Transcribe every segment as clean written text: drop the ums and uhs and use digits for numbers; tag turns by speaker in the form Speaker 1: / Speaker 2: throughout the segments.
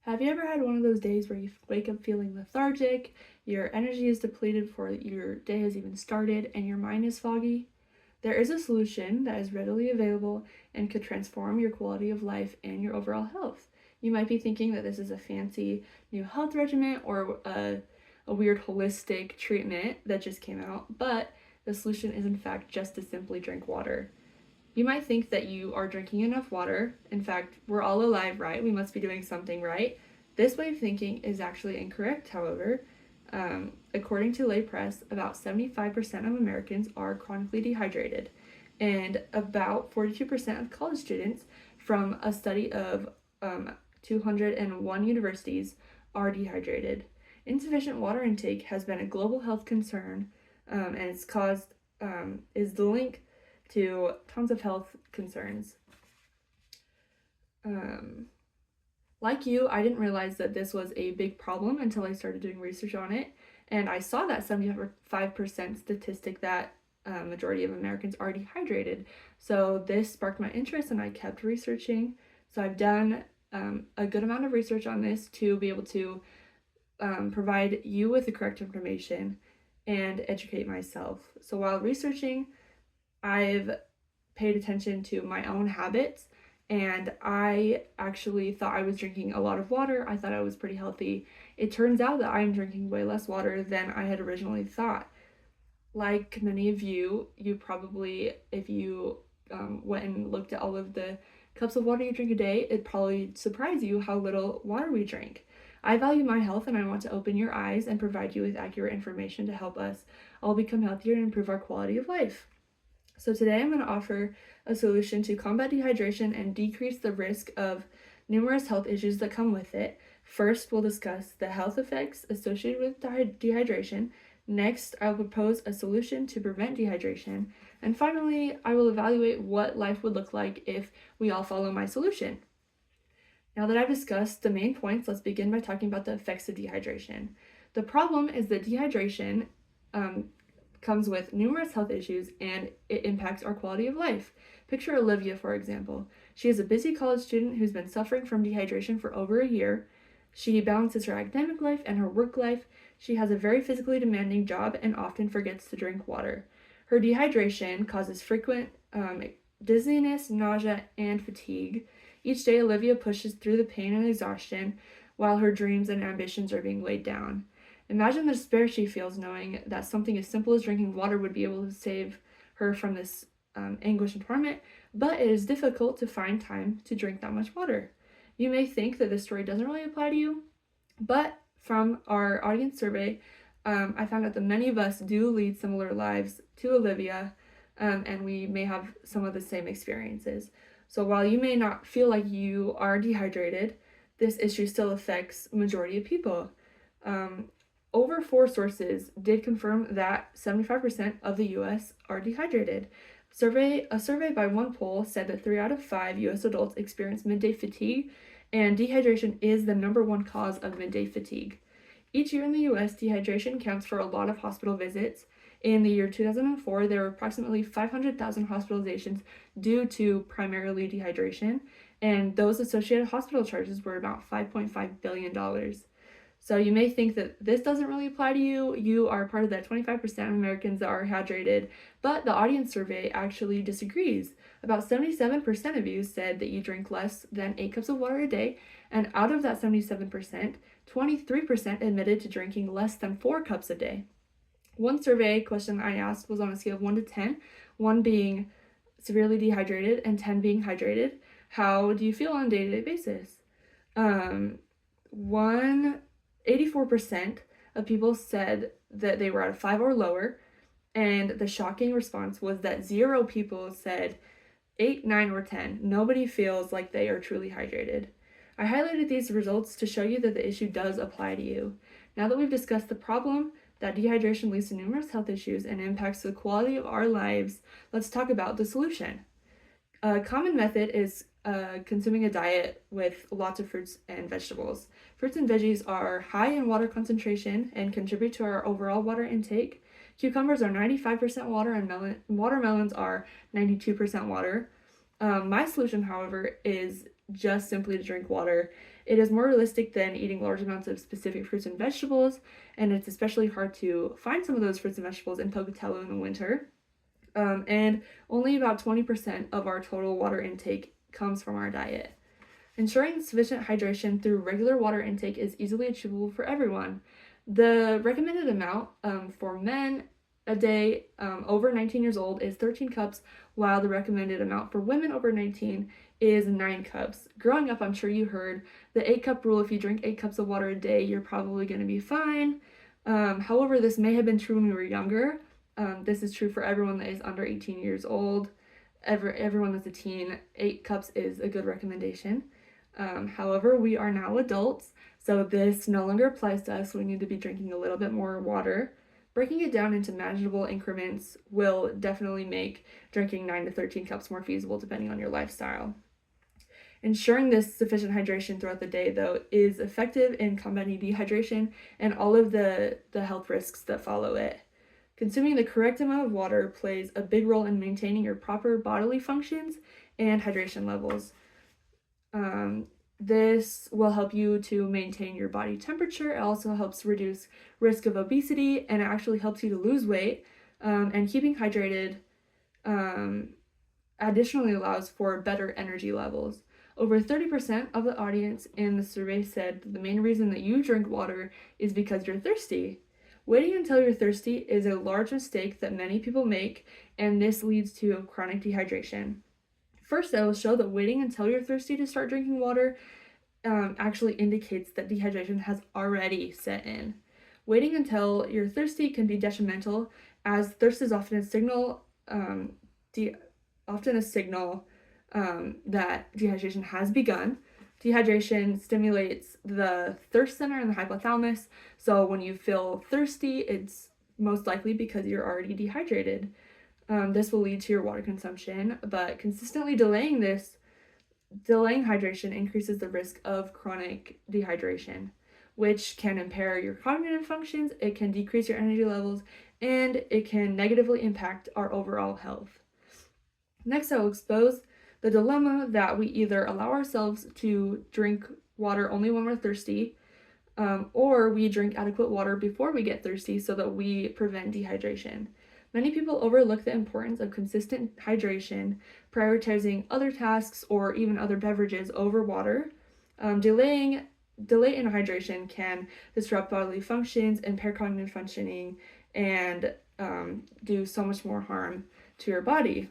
Speaker 1: Have you ever had one of those days where you wake up feeling lethargic, your energy is depleted before your day has even started, and your mind is foggy? There is a solution that is readily available and could transform your quality of life and your overall health. You might be thinking that this is a fancy new health regimen or a weird holistic treatment that just came out, but the solution is in fact just to simply drink water. You might think that you are drinking enough water. In fact, we're all alive, right? We must be doing something right. This way of thinking is actually incorrect, however. According to Lay Press, about 75% of Americans are chronically dehydrated, and about 42% of college students from a study of 201 universities are dehydrated. Insufficient water intake has been a global health concern, and it's caused is the link to tons of health concerns. Like you, I didn't realize that this was a big problem until I started doing research on it, and I saw that 75% statistic that majority of Americans are dehydrated. So this sparked my interest, and I kept researching. So I've done a good amount of research on this to be able to provide you with the correct information and educate myself. So while researching, I've paid attention to my own habits, and I actually thought I was drinking a lot of water. I thought I was pretty healthy. It turns out that I'm drinking way less water than I had originally thought. Like many of you, you probably, if you went and looked at all of the cups of water you drink a day, it'd probably surprise you how little water we drink. I value my health, and I want to open your eyes and provide you with accurate information to help us all become healthier and improve our quality of life. So today I'm going to offer a solution to combat dehydration and decrease the risk of numerous health issues that come with it. First, we'll discuss the health effects associated with dehydration. Next, I will propose a solution to prevent dehydration. And finally, I will evaluate what life would look like if we all follow my solution. Now that I've discussed the main points, let's begin by talking about the effects of dehydration. The problem is that dehydration comes with numerous health issues, and it impacts our quality of life. Picture Olivia, for example. She is a busy college student who's been suffering from dehydration for over a year. She balances her academic life and her work life. She has a very physically demanding job and often forgets to drink water. Her dehydration causes frequent dizziness, nausea, and fatigue. Each day, Olivia pushes through the pain and exhaustion while her dreams and ambitions are being laid down. Imagine the despair she feels knowing that something as simple as drinking water would be able to save her from this anguish and torment, but it is difficult to find time to drink that much water. You may think that this story doesn't really apply to you, but from our audience survey, I found out that many of us do lead similar lives to Olivia, and we may have some of the same experiences. So while you may not feel like you are dehydrated, this issue still affects the majority of people. Over 4 sources did confirm that 75% of the U.S. are dehydrated. A survey by one poll said that 3 out of 5 U.S. adults experience midday fatigue, and dehydration is the #1 cause of midday fatigue. Each year in the U.S., dehydration counts for a lot of hospital visits. In the year 2004, there were approximately 500,000 hospitalizations due to primarily dehydration, and those associated hospital charges were about $5.5 billion. So you may think that this doesn't really apply to you. You are part of that 25% of Americans that are hydrated, but the audience survey actually disagrees. About 77% of you said that you drink less than 8 cups of water a day, and out of that 77%, 23% admitted to drinking less than 4 cups a day. One survey question I asked was on a scale of 1 to 10, 1 being severely dehydrated and 10 being hydrated. How do you feel on a day-to-day basis? 84% of people said that they were at a 5 or lower, and the shocking response was that 0 people said 8, 9, or 10. Nobody feels like they are truly hydrated. I highlighted these results to show you that the issue does apply to you. Now that we've discussed the problem that dehydration leads to numerous health issues and impacts the quality of our lives, let's talk about the solution. A common method is consuming a diet with lots of fruits and vegetables. Fruits and veggies are high in water concentration and contribute to our overall water intake. Cucumbers are 95% water, and watermelons are 92% water. My solution, however, is just simply to drink water. It is more realistic than eating large amounts of specific fruits and vegetables, and it's especially hard to find some of those fruits and vegetables in Pocatello in the winter. And only about 20% of our total water intake comes from our diet. Ensuring sufficient hydration through regular water intake is easily achievable for everyone. The recommended amount for men a day over 19 years old is 13 cups, while the recommended amount for women over 19 is 9 cups. Growing up, I'm sure you heard the 8-cup rule. If you drink 8 cups of water a day, you're probably going to be fine. However, this may have been true when we were younger. This is true for everyone that is under 18 years old. Everyone that's a teen, 8 cups is a good recommendation. However, we are now adults, so this no longer applies to us. We need to be drinking a little bit more water. Breaking it down into manageable increments will definitely make drinking 9 to 13 cups more feasible depending on your lifestyle. Ensuring this sufficient hydration throughout the day, though, is effective in combating dehydration and all of the health risks that follow it. Consuming the correct amount of water plays a big role in maintaining your proper bodily functions and hydration levels. This will help you to maintain your body temperature. It also helps reduce risk of obesity, and it actually helps you to lose weight. And keeping hydrated additionally allows for better energy levels. Over 30% of the audience in the survey said the main reason that you drink water is because you're thirsty. Waiting until you're thirsty is a large mistake that many people make, and this leads to chronic dehydration. First, I will show that waiting until you're thirsty to start drinking water actually indicates that dehydration has already set in. Waiting until you're thirsty can be detrimental, as thirst is often a signal that dehydration has begun. Dehydration stimulates the thirst center in the hypothalamus, so when you feel thirsty, it's most likely because you're already dehydrated. This will lead to your water consumption, but consistently delaying hydration increases the risk of chronic dehydration, which can impair your cognitive functions, it can decrease your energy levels, and it can negatively impact our overall health. Next, I will expose the dilemma that we either allow ourselves to drink water only when we're thirsty, or we drink adequate water before we get thirsty so that we prevent dehydration. Many people overlook the importance of consistent hydration, prioritizing other tasks or even other beverages over water. Delay in hydration can disrupt bodily functions, impair cognitive functioning, and do so much more harm to your body.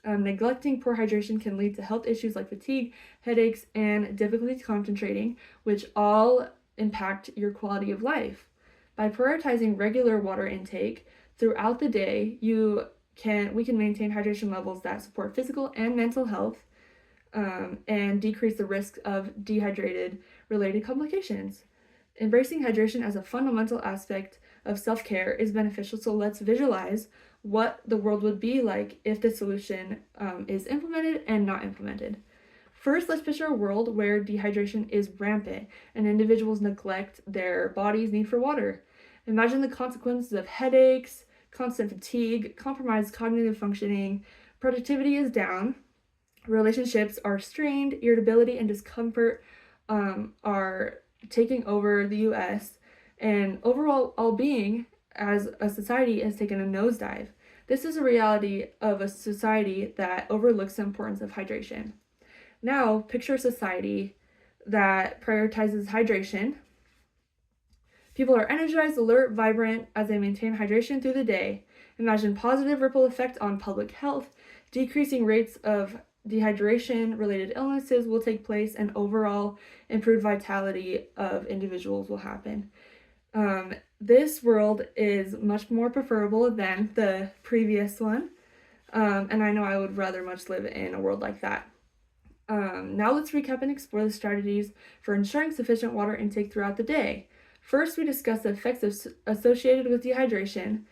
Speaker 1: Neglecting poor hydration can lead to health issues like fatigue, headaches, and difficulty concentrating, which all impact your quality of life. By prioritizing regular water intake throughout the day, we can maintain hydration levels that support physical and mental health, and decrease the risk of dehydrated related complications. Embracing hydration as a fundamental aspect of self-care is beneficial, so let's visualize what the world would be like if the solution is implemented and not implemented. First, let's picture a world where dehydration is rampant and individuals neglect their body's need for water. Imagine the consequences of headaches, constant fatigue, compromised cognitive functioning, productivity is down, relationships are strained, irritability and discomfort are taking over the US, and overall well-being as a society has taken a nosedive. This is a reality of a society that overlooks the importance of hydration. Now, picture a society that prioritizes hydration. People are energized, alert, vibrant as they maintain hydration through the day. Imagine positive ripple effect on public health. Decreasing rates of dehydration-related illnesses will take place, and overall improved vitality of individuals will happen. This world is much more preferable than the previous one, and I know I would rather much live in a world like that. Now let's recap and explore the strategies for ensuring sufficient water intake throughout the day. First, we discussed the effects associated with dehydration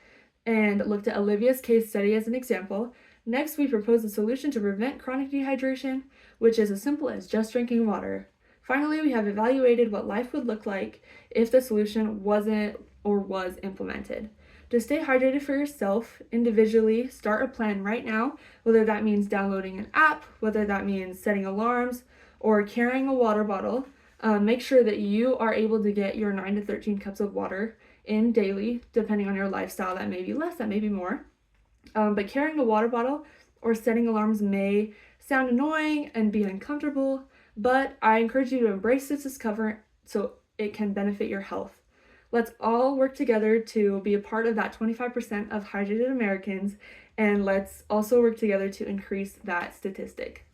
Speaker 1: and looked at Olivia's case study as an example. Next, we proposed a solution to prevent chronic dehydration, which is as simple as just drinking water. Finally, we have evaluated what life would look like if the solution wasn't or was implemented. To stay hydrated for yourself individually, start a plan right now, whether that means downloading an app, whether that means setting alarms, or carrying a water bottle. Make sure that you are able to get your 9 to 13 cups of water in daily, depending on your lifestyle. That may be less, that may be more. But carrying a water bottle or setting alarms may sound annoying and be uncomfortable, but I encourage you to embrace this discomfort so it can benefit your health. Let's all work together to be a part of that 25% of hydrated Americans, and let's also work together to increase that statistic.